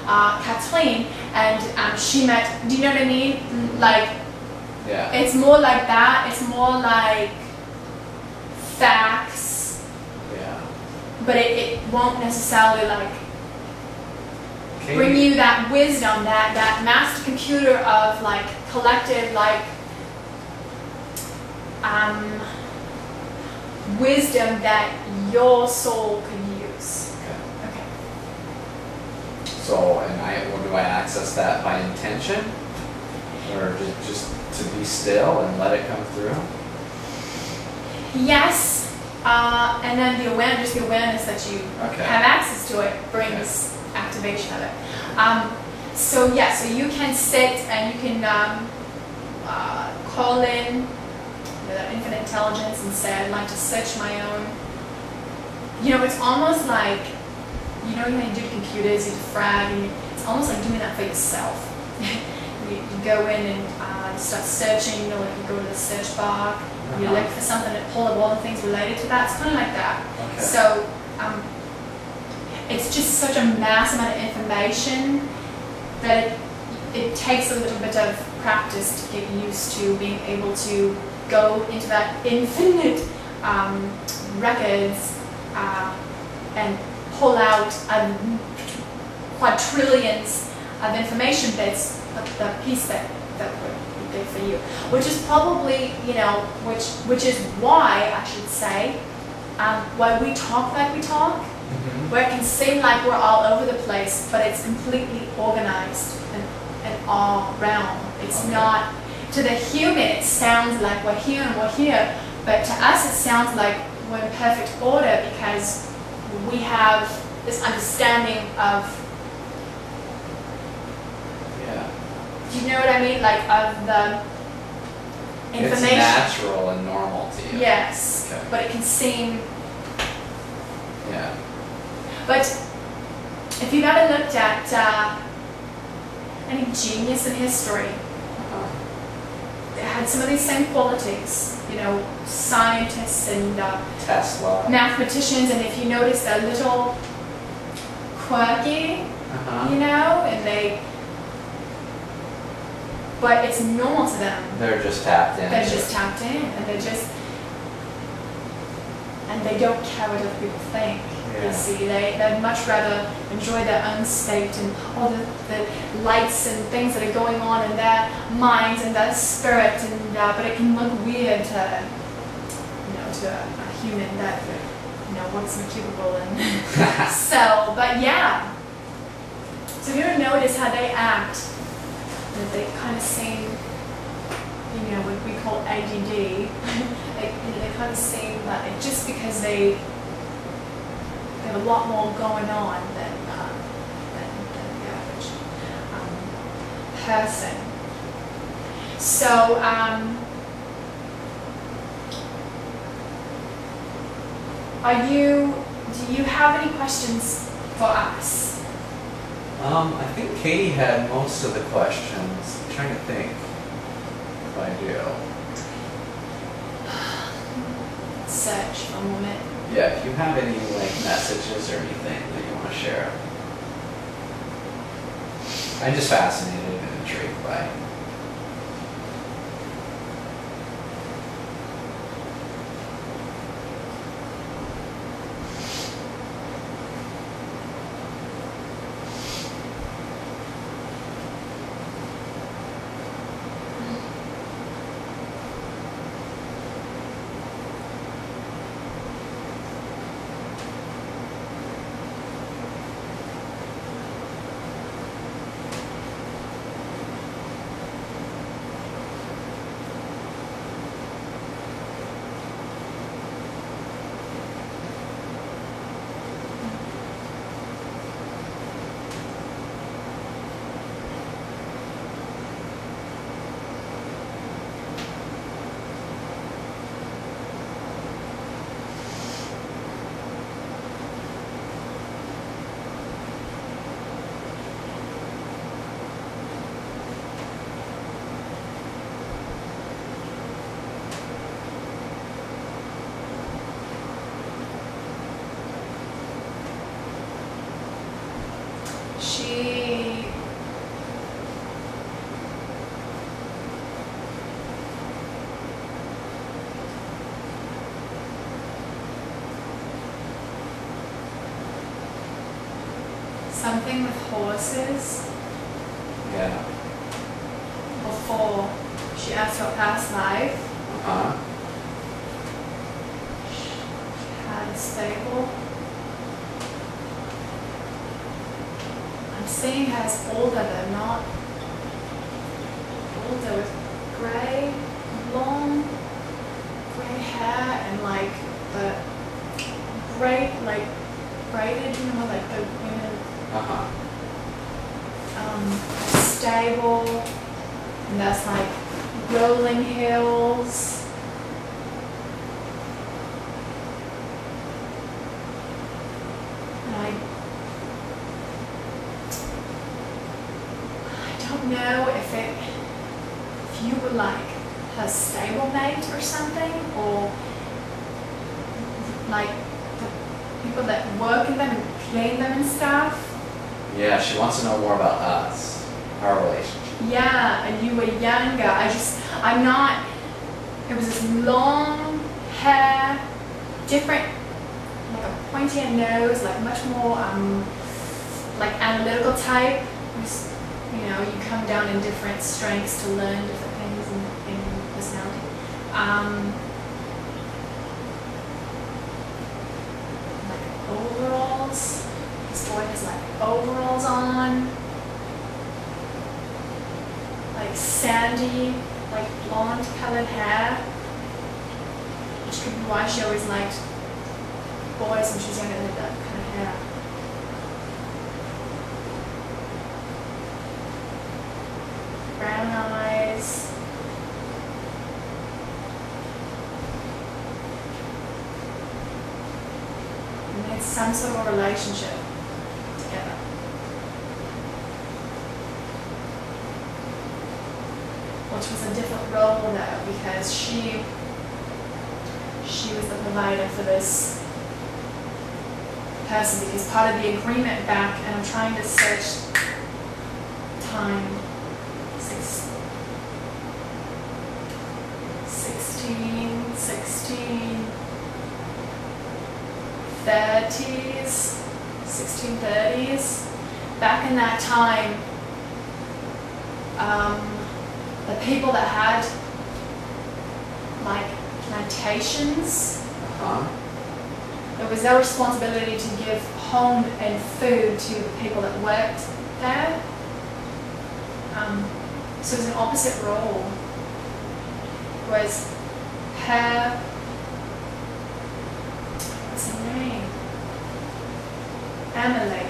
Kathleen, and she met. Do you know what I mean? Like, yeah, it's more like that. It's more like facts, yeah. but it won't necessarily like Katie, bring you that wisdom, that master computer of like collective like wisdom that your soul could use. okay. Okay. So, and do I access that by intention, or just to be still and let it come through? Yes, and then the awareness that you Okay. have access to it brings activation of it. So yeah, so you can sit and you can call in that infinite intelligence and say, I'd like to search my own. You know, it's almost like, you know, when you do computers, you defrag, and it's almost like doing that for yourself. you go in and you start searching, you know, like you go to the search bar, you look for something and pull up all the things related to that. It's kind of like that. Okay. So it's just such a mass amount of information that it takes a little bit of practice to get used to being able to go into that infinite records and pull out quadrillions of information bits, the piece that would be good for you, which is probably, you know, which is why I should say, why we talk like we talk, where it can seem like we're all over the place, but it's completely organized in our realm. It's not, to the human it sounds like we're here and we're here, but to us it sounds like we're in perfect order because we have this understanding of, do you know what I mean? Like of the information. It's natural and normal to you. Yes, Okay. but it can seem. Yeah. But if you've ever looked at any genius in history, they had some of these same qualities. You know, scientists and Tesla. mathematicians, and if you notice, they're a little quirky, you know, and but it's normal to them. They're just tapped in. They're just tapped in, and they don't care what other people think. Yeah. You see, they'd much rather enjoy their own state and all the lights and things that are going on in their minds and their spirit, and but it can look weird to, you know, to a human that, you know, works in a cubicle and so. But yeah, so you ever notice how they act? That they kind of seem, you know, what we call ADD. they kind of seem like just because they have a lot more going on than the average person. So do you have any questions for us? I think Katie had most of the questions. I'm trying to think if I do. Search for a moment. Yeah, if you have any like messages or anything that you want to share. I'm just fascinated and intrigued by it. something with horses Yeah. before she asked her past life. Uh-huh. She had a stable. I'm seeing her as older though, not older, with grey, long grey hair and like the braided, you know, like the women. Uh-huh. Stable, and that's like rolling hills. And I don't know if you were like her stablemate or something, or like the people that work in them and clean them and stuff. Yeah, she wants to know more about us, our relationship. Yeah, and you were younger. I'm not, it was this long hair, different, like a pointier nose, like much more, like analytical type. You know, you come down in different strengths to learn different things in personality. Like overalls. This boy has like overalls on. Like sandy, like blonde colored hair, which could be why she always liked boys when she was younger with that kind of hair. Brown eyes. And they had some sort of a relationship together. Which was a different role though, because she was the provider for this person, because part of the agreement back, and I'm trying to search time, 1630s, back in that time, the people that had like plantations, it was their responsibility to give home and food to the people that worked there. So it was an opposite role. It was her, what's her name? Emily.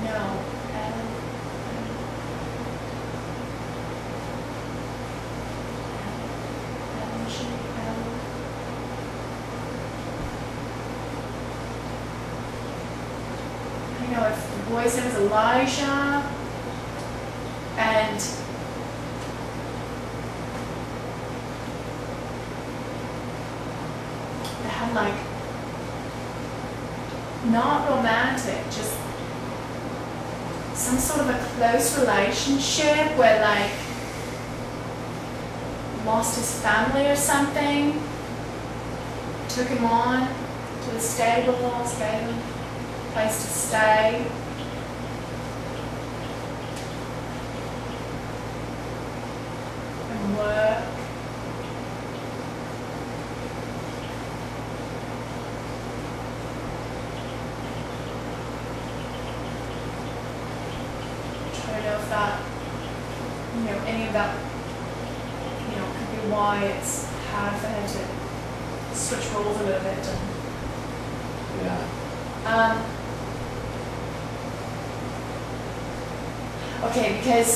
No. I know if the boy's name was Elijah, and they had like, not romantic, just some sort of a close relationship where like lost his family or something, took him on to the stables, gave him a place to stay. And work. I don't know if that, any of that, could be why it's hard for her to switch roles a little bit. Yeah. Okay, because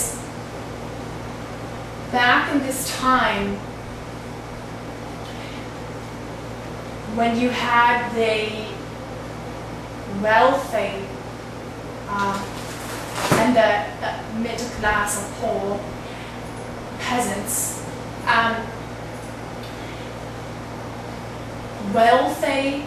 back in this time, when you had the wealthy and the middle class or poor peasants, wealthy